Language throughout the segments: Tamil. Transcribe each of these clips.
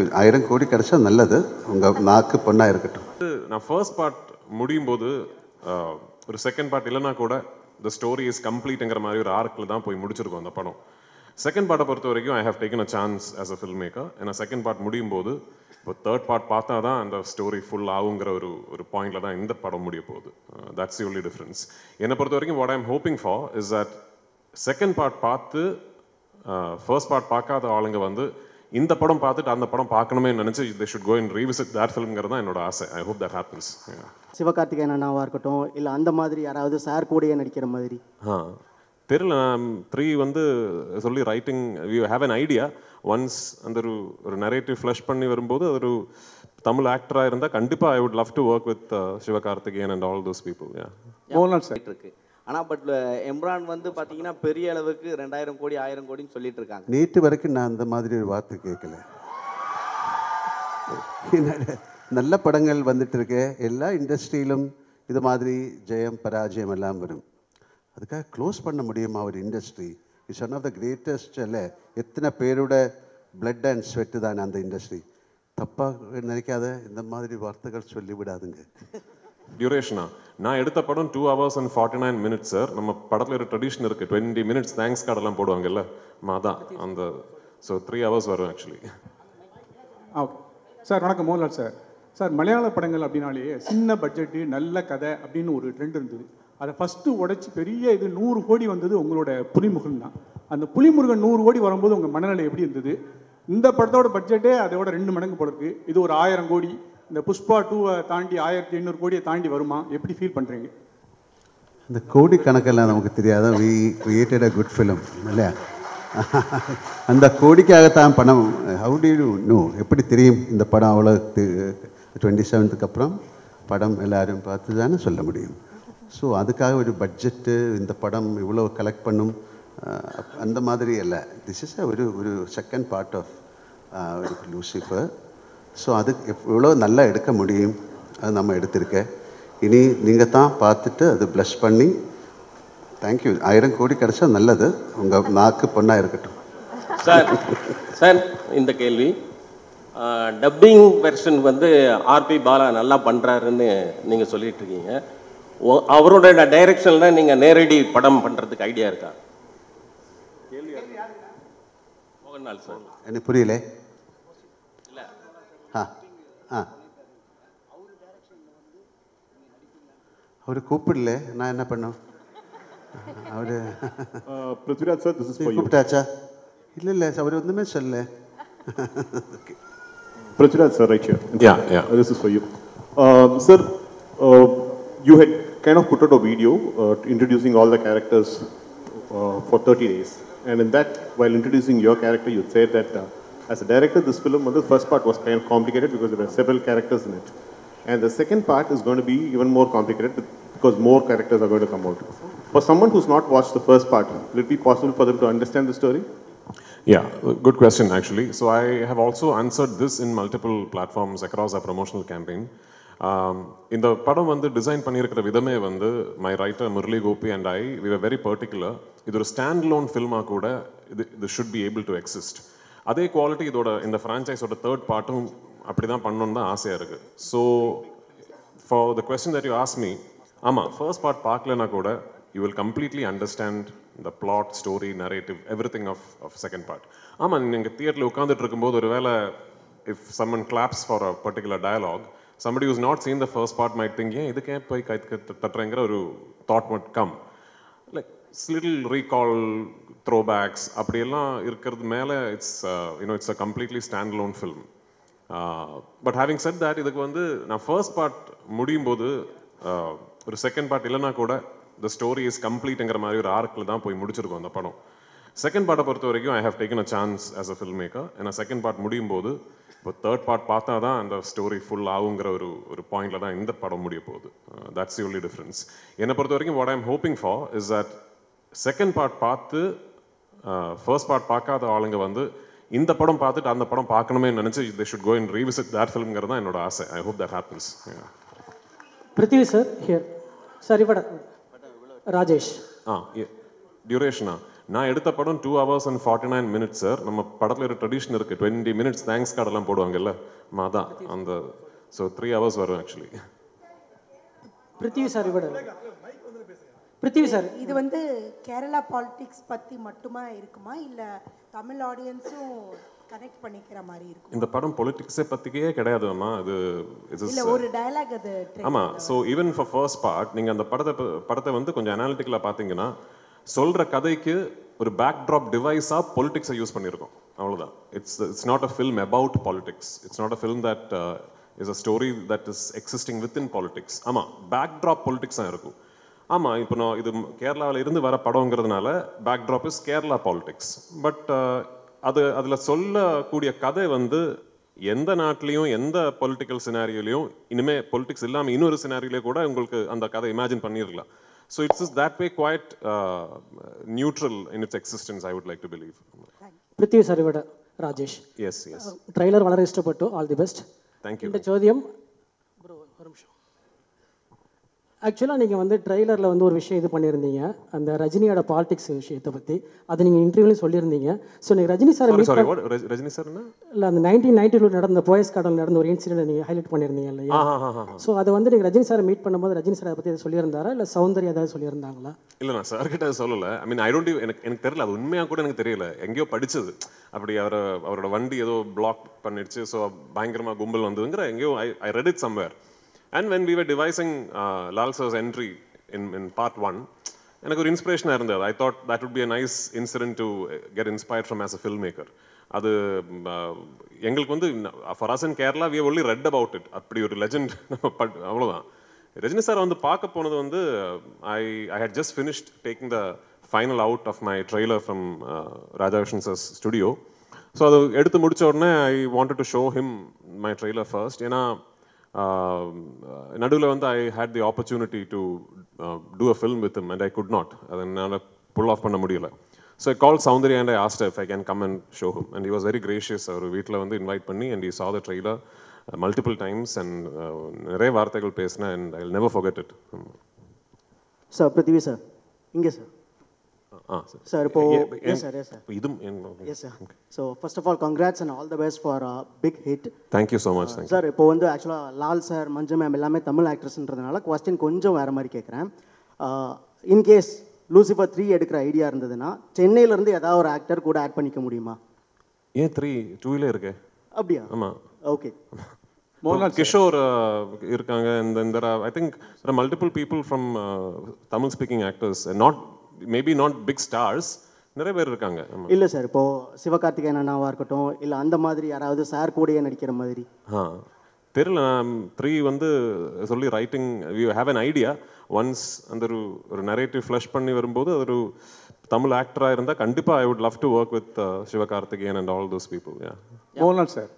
1000 கோடி கிடைச்சா நல்லது. உங்க நாக்கு பொண்ணா இருக்கட்டும். நான் ஃபர்ஸ்ட் பார்ட் முடியும் போது ஒரு செகண்ட் பார்ட் இல்லைனா கூட த ஸ்டோரி இஸ் கம்ப்ளீட்ங்கிற மாதிரி ஒரு ஆர்க்கில் தான் போய் முடிச்சிருக்கோம் அந்த படம். செகண்ட் பார்ட்டை பொறுத்த வரைக்கும் I have taken a chance as a film maker. ஏன்னா செகண்ட் பார்ட் முடியும் போது இப்போ தேர்ட் பார்ட் பார்த்தா தான் அந்த ஸ்டோரி ஃபுல் ஆகுங்கிற ஒரு பாயிண்டில் தான் இந்த படம் முடிய போகுது. That's the only difference. என்னை பொறுத்த வரைக்கும் what I am hoping for is that second part பார்த்து ஃபர்ஸ்ட் பார்ட் பார்க்காத ஆளுங்க வந்து இந்த படம் பார்த்துட்டு அந்த படம் பார்க்கணுமே நினச்சி they should go and revisit that filmங்கிறது தான் என்னோட ஆசை. I hope that happens. Sivakarthikeyan அண்ணாவாக இருக்கட்டும், இல்லை அந்த மாதிரி யாராவது சார் கூடயே நடிக்கிற மாதிரி தெரியல. நான் 3 வந்து சொல்லி writing we have an idea. Once அந்த ஒரு நரேட்டிவ் ஃப்ளஷ் பண்ணி வரும்போது ஒரு தமிழ் ஆக்டராக இருந்தால் கண்டிப்பாக I would love to work with Sivakarthikeyan and all those people. Mohanlal sir இருக்கு. ஆனால் பட் எம்ரான் வந்து பார்த்தீங்கன்னா பெரிய அளவுக்கு 2000 கோடி 1000 கோடின்னு சொல்லிட்டு இருக்காங்க. நேற்று வரைக்கும் நான் அந்த மாதிரி ஒரு வார்த்தை கேட்கல. நல்ல படங்கள் வந்துட்டு இருக்கு. எல்லா இண்டஸ்ட்ரியிலும் இது மாதிரி ஜெயம் பராஜயம் எல்லாம் வரும். அதுக்காக க்ளோஸ் பண்ண முடியுமா ஒரு industry? It's one of the greatest. இல்லை, எத்தனை பேரோட பிளட் அண்ட் ஸ்வெட்டு தான் அந்த இண்டஸ்ட்ரி. தப்பாக நினைக்காத இந்த மாதிரி வார்த்தைகள் சொல்லிவிடாதுங்க. டியூரேஷனா நான் எடுத்த படம் 2 hours and 49 minutes சார். நம்ம படத்தில் ஒரு ட்ரெடிஷன் இருக்குது, 20 minutes தேங்க்ஸ் கார்டெல்லாம் போடுவாங்கல்ல, அதான் அந்த. ஸோ 3 hours வரும் ஆக்சுவலி. ஓகே சார், வணக்கம் மோகன்லால் சார். சார், மலையாள படங்கள் அப்படின்னாலே சின்ன பட்ஜெட்டு நல்ல கதை அப்படின்னு ஒரு ட்ரெண்ட் இருந்தது. அதை ஃபஸ்ட்டு உடைச்சி பெரிய இது 100 கோடி வந்தது உங்களோட புலிமுருகன் தான். அந்த புலிமுருகன் 100 கோடி வரும்போது உங்கள் மனநிலை எப்படி இருந்தது? இந்த படத்தோட பட்ஜெட்டே அதோட 2 மடங்கு போல இருக்குது. இது ஒரு 1000 கோடி. இந்த புஷ்பா 2 தாண்டி 1500 கோடியை தாண்டி வருமா? எப்படி ஃபீல் பண்ணுறீங்க? இந்த கோடி கணக்கெல்லாம் நமக்கு தெரியாத. We created a good film இல்லையா? அந்த கோடிக்காகத்தான் பணம். How do you know? எப்படி தெரியும் இந்த படம் அவ்வளோ 27க்கு அப்புறம் படம் எல்லாரும் பார்த்து தானே சொல்ல முடியும். ஸோ அதுக்காக ஒரு பட்ஜெட்டு இந்த படம் இவ்வளோ கலெக்ட் பண்ணும் அந்த மாதிரி இல்லை. திஸ் இஸ் ஒரு செகண்ட் பார்ட் ஆஃப் ஒரு லூசிஃபர். ஸோ அது எவ்வளோ நல்லா எடுக்க முடியும் அது நம்ம எடுத்திருக்கேன். இனி நீங்கள் தான் பார்த்துட்டு அது ப்ளஷ் பண்ணி தேங்க்யூ. 1000 கோடி கிடைச்சா நல்லது. உங்கள் நாக்கு பொண்ணாக இருக்கட்டும். சார் இந்த கேள்வி, டப்பிங் வெர்ஷன் வந்து ஆர்பி பாலா நல்லா பண்ணுறாருன்னு நீங்கள் சொல்லிட்டு இருக்கீங்க. அவரோட டைரக்ஷனில் நீங்கள் நேரடி படம் பண்ணுறதுக்கு ஐடியா இருக்கா? மோகன்லால் சார். எனக்கு புரியல. அவர் கூப்பிடல, நான் என்ன பண்ணோம்? அவர் Prithviraj sir, this is for you. கூப்பிட்டாச்சா? இல்லை அவர் ஒன்றுமே சொல்லல. Prithviraj sir, right here. Yeah. This is for you. Sir, you had kind of put out a video introducing all the characters for 30 days. And in that, while introducing your character, you said that as a director, this film, the first part was kind of complicated because there were several characters in it. And the second part is going to be even more complicated because more characters are going to come out. For someone who's not watched the first part, will it be possible for them to understand the story? Yeah, good question actually. So I have also answered this in multiple platforms across our promotional campaign. இந்த படம் வந்து டிசைன் பண்ணியிருக்கிற விதமே வந்து my writer Murali Gopi and we were very particular. இது ஒரு ஸ்டாண்ட் லோன் ஃபில்மாக கூட இது should be able to exist. அதே குவாலிட்டி இதோட இந்த ஃப்ரான்ச்சைஸோட தேர்ட் பார்ட்டும் அப்படி தான் பண்ணணுன்னு தான் ஆசையாக இருக்குது. So for the question that you ask me, ஆமாம், ஃபர்ஸ்ட் பார்ட் பார்க்கலனா கூட you will completely understand the plot, story, narrative, everything of second part. ஆமாம், நீங்கள் தியேட்டரில் உட்காந்துட்டு இருக்கும்போது ஒரு வேளை if someone claps for a particular dialogue, somebody who's not seen the first part might think, ஏன் இதுக்கே போய் கை தட்டுறங்கிற ஒரு thought might come. Like little recall, throwbacks அப்படியெல்லாம் இருக்கிறது மேலே it's a completely standalone film. But having said that, இதுக்கு வந்து நான் ஃபர்ஸ்ட் பார்ட் முடியும் போது ஒரு செகண்ட் பார்ட் இல்லைனா கூட த ஸ்டோரி இஸ் கம்ப்ளீட்ங்கிற மாதிரி ஒரு ஆர்க்கில் தான் போய் முடிச்சிருக்கோம் அந்த படம். செகண்ட் பார்ட்டை பொறுத்த வரைக்கும் I have taken a chance as a film maker. ஏன்னா செகண்ட் பார்ட் முடியும் போது இப்போ தேர்ட் பார்ட் பார்த்தா தான் அந்த ஸ்டோரி ஃபுல் ஆகுங்கிற ஒரு பாயிண்டில் தான் இந்த படம் முடிய போகுது. That's the only difference. என்னை பொறுத்த வரைக்கும் what I am hoping for is that second part பார்த்து ஃபர்ஸ்ட் பார்ட் பார்க்காத ஆளுங்க வந்து இந்த படம் பார்த்துட்டு அந்த படம் பார்க்கணுமே நினச்சி they should go and revisit that filmங்கிறது தான் என்னோட ஆசை. I hope that happens. Prithvi sir here. Sir இவட ராஜேஷ். டியூரேஷனா நான் எடுத்த படம் 2 hours and 49 minutes சார். நம்ம படத்தில் ஒரு ட்ரெடிஷன் இருக்குது, 20 minutes தேங்க்ஸ் கார்டெல்லாம் போடுவாங்கல்ல, அதான் அந்த. ஸோ 3 hours வரும் ஆக்சுவலி. பிருத்திவி சார் இவட பிருத்திவி சார் இது வந்து கேரளா பாலிடிக்ஸ் பற்றி மட்டுமா இருக்குமா இல்லை தமிழ் ஆடியன்ஸும் கனெக்ட் பண்ணிக்கிற மாதிரி இருக்கும்? இந்த படம் பொலிட்டிக்ஸை பற்றிக்கே கிடையாதுமா, இது இல்லை ஒரு டயலாக் அது. ஆமாம். So even for first part நீங்கள் அந்த படத்தை வந்து கொஞ்சம் அனாலிட்டிக்கலாக பார்த்தீங்கன்னா, சொல்கிற கதைக்கு ஒரு பேக் ட்ராப் டிவைஸாக பொலிட்டிக்ஸை யூஸ் பண்ணியிருக்கோம், அவ்வளோதான். It's not a film about politics. It's not a film that is a story that is existing within politics. ஆமாம், பேக் ட்ராப் பொலிட்டிக்ஸ் தான் இருக்கும். ஆமாம், இப்போ நான் இது கேரளாவில் இருந்து வர படங்கிறதுனால backdrop is Kerala politics. But அதில் சொல்லக்கூடிய கதை வந்து எந்த நாட்டிலையும் எந்த பொலிட்டிக்கல் சினாரியோலையும் இனிமேல் பொலிட்டிக்ஸ் இல்லாமல் இன்னொரு சினாரியிலே கூட உங்களுக்கு அந்த கதை இமேஜின் பண்ணிடலாம். So it's is that way quite neutral in its existence, I would like to believe. Prithvi sir இவட ராஜேஷ். S S. ட்ரைலர் வளர இஷ்டப்பட்டு ஆல் தி பெஸ்ட். தேங்க்யூ. இந்த சோதியம் ப்ரோ ஒரு நிமிஷம். ஆக்சுவலாக நீங்கள் வந்து ட்ரெய்லரில் வந்து ஒரு விஷயம் இது பண்ணியிருந்தீங்க, அந்த ரஜினியோட பாலிடிக்ஸ் விஷயத்தை பற்றி. அது நீங்கள் இன்டர்வியூலையும் சொல்லியிருந்தீங்க. ஸோ நீங்கள் ரஜினி சார் ரஜினி சார் இல்லை அந்த 1992 நடந்த போயஸ் கார்டன் நடந்த ஒரு இன்சிடென்ட் நீங்கள் ஹைலைட் பண்ணியிருந்தீங்க இல்லையா? ஸோ அதை வந்து நீங்கள் ரஜினி சாரை மீட் பண்ணும்போது ரஜினி சார் அதை பற்றி எதாவது சொல்லியிருந்தாரா, இல்லை சௌந்தர்யா ஏதாவது சொல்லியிருந்தாங்களா? இல்லை, நான் சார்கிட்ட சொல்லலை. ஐ மீன் ஐ டோன்ட் எனக்கு தெரியல, அது உண்மையாக கூட எனக்கு தெரியல. எங்கேயோ படித்தது அப்படி அவரோட வண்டி ஏதோ பிளாக் பண்ணிடுச்சு, ஸோ பயங்கரமாக கும்பல் வந்ததுங்கிற எங்கேயோ I read it somewhere. And when we were devising Lal sir's entry in part 1, எனக்கு ஒரு இன்ஸ்பிரேஷனாக இருந்தது. I thought that would be a nice incident to get inspired from as a filmmaker. அது எங்களுக்கு வந்து for us in Kerala we have only read about it. அப்படி ஒரு லெஜெண்ட் அவ்வளோதான். ரஜினி சார் வந்து பார்க்க போனது வந்து I had just finished taking the final out of my trailer from Raja Vishan sir's studio. So அது எடுத்து முடித்த உடனே I wanted to show him my trailer first. ஏன்னா நடுவில் வந்து I had the opportunity to do a film with him and I could not, அதை என்னால் புல் ஆஃப் பண்ண முடியல. So I call Soundarya and I asked if I can come and show him and he was very gracious. அவர் வீட்டில் வந்து இன்வைட் பண்ணி and he saw the trailer multiple times and நிறைய வார்த்தைகள் பேசினேன் and I will never forget it. Sir Prithvi sir இங்கே சார். சார் இப்போ so first of all congrats and all the best for big hit. Thank you so much. Sir இப்போ வந்து ஆக்சுவலாக லால் சார், மஞ்சு மேம் எல்லாமே தமிழ் ஆக்ட்ரஸ்ன்றதுனால கொஸ்டின் கொஞ்சம் வேறு மாதிரி கேட்குறேன். இன்கேஸ் லூசிஃபர் 3 எடுக்கிற ஐடியா இருந்ததுன்னா சென்னையிலேருந்து ஏதாவது ஒரு ஆக்டர் கூட ஆட் பண்ணிக்க முடியுமா? ஏன் 2 இருக்கு? அப்படியா? ஆமாம். ஓகே. கிஷோர் இருக்காங்க. இந்த I think there are multiple people from Tamil speaking actors, maybe not big stars, நிறைய பேர் இருக்காங்க. இல்லை சார், இப்போது சிவகார்த்திகேயன் அண்ணாவாக இருக்கட்டும், இல்லை அந்த மாதிரி யாராவது சார் கூடயே நடிக்கிற மாதிரி. தெரியல. நான் 3 வந்து சொல்லி writing we have an idea. Once அந்த ஒரு நரேட்டிவ் ஃப்ளஷ் பண்ணி வரும்போது அது ஒரு தமிழ் ஆக்டராக இருந்தால் கண்டிப்பாக I would love to work with Sivakarthikeyan and all those people. Mohanlal sir,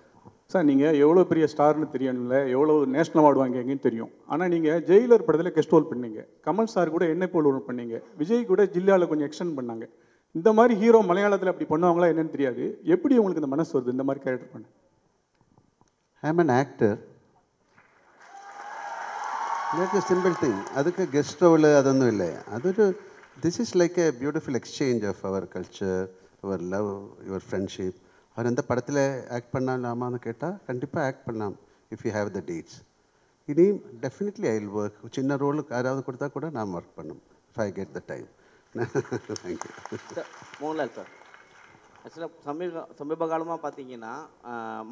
sir நீங்கள் எவ்வளோ பெரிய ஸ்டார்னு தெரியணும்ல, எவ்வளோ நேஷனல் அவார்டு வாங்கிங்கன்னு தெரியும். ஆனால் நீங்கள் ஜெயிலர் படத்தில் கெஸ்ட் ரோல் பண்ணீங்க, கமல் சார் கூட என்ன போல் ரோல் பண்ணீங்க, விஜய் கூட ஜில்லாவில் கொஞ்சம் எக்ஸ்டெண்ட் பண்ணாங்க. இந்த மாதிரி ஹீரோ மலையாளத்தில் அப்படி பண்ணுவாங்களா என்னன்னு தெரியாது. எப்படி உங்களுக்கு இந்த மனசு வருது இந்த மாதிரி கேரக்டர் பண்ண? I am an actor. It's a simple thing. அதுக்கு கெஸ்ட் ரோல் அതൊന്നും இல்லை. അതൊരു this is like a beautiful exchange of our culture, our love, your friendship. அவர் எந்த படத்தில் ஆக்ட் பண்ணலாமான்னு கேட்டால் கண்டிப்பாக ஆக்ட் பண்ணலாம் if you have the dates. இனி டெஃபினெட்லி ஐ வில் ஒர்க். சின்ன ரோலுக்கு யாராவது கொடுத்தா கூட நான் ஒர்க் பண்ணும் if I get the time. Thank you. Mohanlal sir, ஆக்சுவலாக சமீப காலமாக பார்த்தீங்கன்னா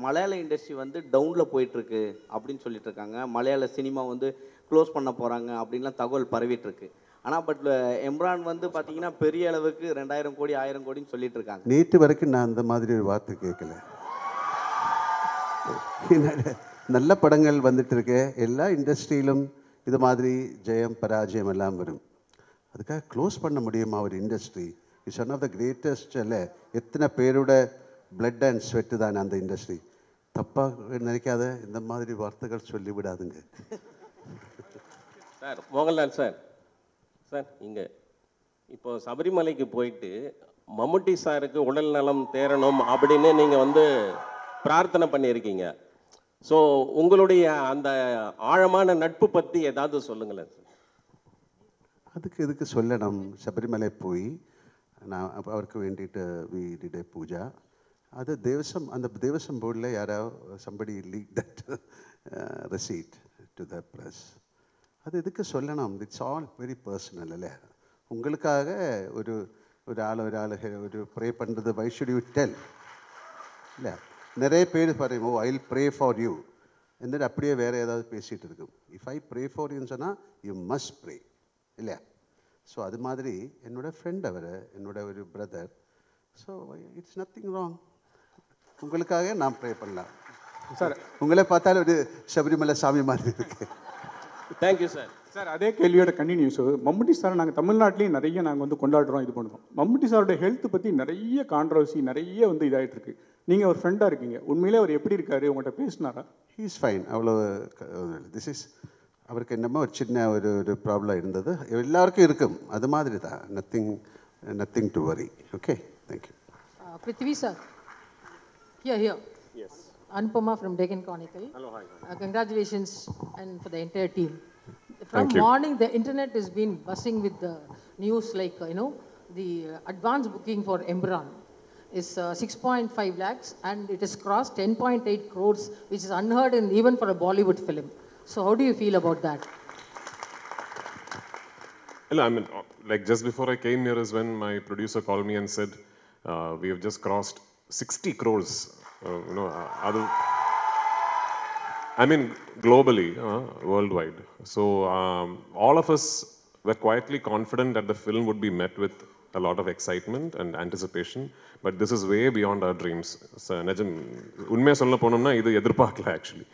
மலையாள இண்டஸ்ட்ரி வந்து டவுனில் போயிட்டுருக்கு அப்படின்னு சொல்லிட்டு இருக்காங்க. மலையாள சினிமா வந்து க்ளோஸ் பண்ண போகிறாங்க அப்படின்லாம் தகவல் பரவிட்டுருக்கு. ஆனால் பட் எம்ரான் வந்து பார்த்தீங்கன்னா பெரிய அளவுக்கு 2000 கோடி 1000 கோடின்னு சொல்லிட்டு இருக்காங்க. நேற்று வரைக்கும் நான் அந்த மாதிரி ஒரு வார்த்தை கேட்கல. நல்ல படங்கள் வந்துட்டு இருக்கு. எல்லா இண்டஸ்ட்ரியிலும் இது மாதிரி ஜெயம் பராஜயம் எல்லாம் வரும். அதுக்காக க்ளோஸ் பண்ண முடியுமா ஒரு industry? It's one of the greatest. இல்லை, எத்தனை பேரோட பிளட் அண்ட் ஸ்வெட்டு தானே அந்த இண்டஸ்ட்ரி. தப்பாக நினைக்காத, இந்த மாதிரி வார்த்தைகள் சொல்லிவிடாதுங்க. சார் மோகன்லால் சார், சார் இங்கே இப்போ சபரிமலைக்கு போயிட்டு மம்முட்டி சாருக்கு உடல் நலம் தேரணும் அப்படின்னு நீங்கள் வந்து பிரார்த்தனை பண்ணியிருக்கீங்க. ஸோ உங்களுடைய அந்த ஆழமான நட்பு பற்றி ஏதாவது சொல்லுங்களேன் சார். அதுக்கு எதுக்கு சொல்லணும்? சபரிமலை போய் நான் அவருக்கு வேண்டிட்டு வி டிட் ஏ பூஜா. அது தேவசம், அந்த தேவசம் போர்டில் யாரோ somebody leak that receipt to the press. அது எதுக்கு சொல்லணும்? இட்ஸ் ஆல் வெரி பர்சனல் இல்லையா? உங்களுக்காக ஒரு ஒரு ப்ரே பண்ணுறது, வை ஷுட் யூ டெல் இல்லை? நிறைய பேர் பாருங்க, oh I will pray for you എന്നിട്ട് அப்படியே வேறு ஏதாவது பேசிகிட்டு இருக்கும். இஃப் ஐ ப்ரே ஃபார் யூன்னு சொன்னால் யூ மஸ்ட் ப்ரே இல்லையா? ஸோ அது மாதிரி என்னோடய ஃப்ரெண்ட் அவர், என்னோட ஒரு brother. So it's nothing wrong. உங்களுக்காக நான் ப்ரே பண்ணலாம் சார். உங்களே பார்த்தாலும் ஒரு சபரிமலை சாமி மாதிரி இருக்கு. Thank you sir. சார் அதே கேள்வியோட கண்டினியூஸ். மம்முட்டி சார் நாங்கள் தமிழ்நாட்டிலையும் நிறைய நாங்கள் வந்து கொண்டாடுறோம், இது பண்ணுறோம். மம்முட்டி சாரோட ஹெல்த் பற்றி நிறைய கான்ட்ரவர்சி, நிறைய வந்து இதாகிட்டு இருக்கு. நீங்கள் ஒரு ஃப்ரெண்டாக இருக்கீங்க, உண்மையிலே அவர் எப்படி இருக்காரு? உங்கள்கிட்ட பேசினாரா? He is fine. அவ்வளோ திஸ் இஸ் அவருக்கு என்னமோ ஒரு சின்ன ஒரு ப்ராப்ளம் இருந்தது, எல்லாருக்கும் இருக்கும், அது மாதிரி தான். Nothing to worry. Okay, thank you. Prithvi sir. Here. Yes. Anupama from Deccan Chronicle. Hello, hi. Congratulations and for the entire team. From Thank you. morning, the internet has been buzzing with the news like, the advance booking for Embran is 6.5 lakhs and it has crossed 10.8 crores, which is unheard in even for a Bollywood film. So how do you feel about that? I mean, like just before I came here is when my producer called me and said, we have just crossed 60 crores. I mean, globally, worldwide. So all of us were quietly confident that the film would be met with a lot of excitement and anticipation, but this is way beyond our dreams. So, உண்மையாக சொல்ல போனோம்னா இது எதிர்பார்க்கல ஆக்சுவலி.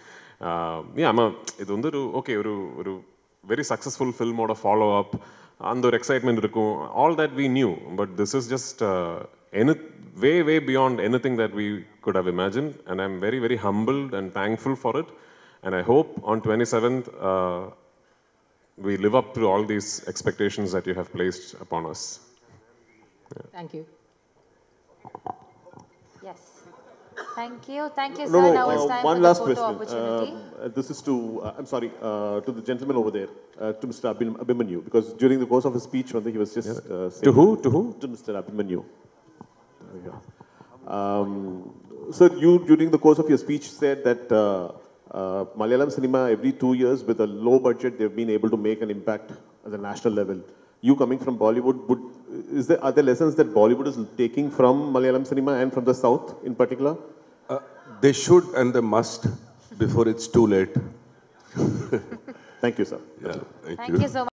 ஆமாம், இது வந்து ஒரு வெரி சக்ஸஸ்ஃபுல் ஃபில்மோட ஃபாலோ அப், அந்த ஒரு எக்ஸைட்மெண்ட் இருக்கும். All that we knew, but this is just way beyond anything that we could have imagined, and I'm very, very humbled and thankful for it. And I hope on 27th, we live up to all these expectations that you have placed upon us. Yeah. Thank you. Yes. Thank you, sir. No, Now it's time one for last the photo question. opportunity. This is to, I'm sorry, to the gentleman over there, to Mr. Abhimanyu, because during the course of his speech, he was just saying, To who? To Mr. Abhimanyu. Sir, you during the course of your speech said that Malayalam cinema every 2 years with a low budget they've been able to make an impact at the national level. You coming from Bollywood, are there lessons that Bollywood is taking from Malayalam cinema and from the South in particular? They should and they must before it's too late. Thank you, sir. Yeah, Thank you so much.